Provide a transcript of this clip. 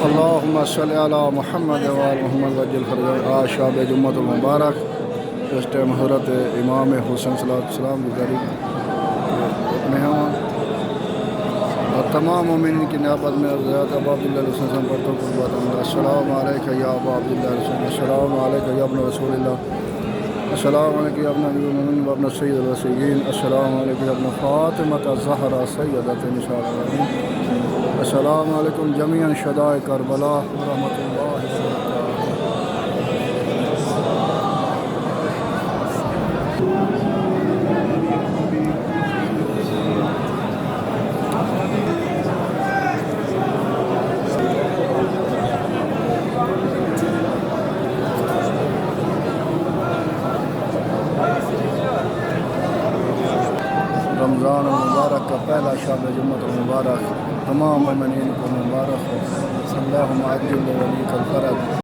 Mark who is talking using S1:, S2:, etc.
S1: اللهم صل علی محمد و آل محمد وجل فرج آج شاب جمعۃ المبارک اس ٹائم حضرت امام حسین صلی اللہ علیہ وسلم گزاری میں ہوں اور تمام مومنین کی نیابت میں حضرت ابا عبداللہ علیہ السلام پر تو قربات اللہ السلام علیکم یا ابا عبداللہ علیہ السلام السلام علیکم یا ابن رسول اللہ السلام علیکم یا ابن امیر المؤمنین و ابن سید الرسولین السلام علیکم یا ابن فاطمہ الزہرا سیدۃ نساء العالمین السلام علیکم جمیعاً شہدائے کربلا ورحمۃ اللہ وبرکاتہ۔ رمضان المبارک کا پہلا شب جمعۃ المبارک تمام مومنین کو مبارک ہو۔ اللہم عجل ولیک الفرج۔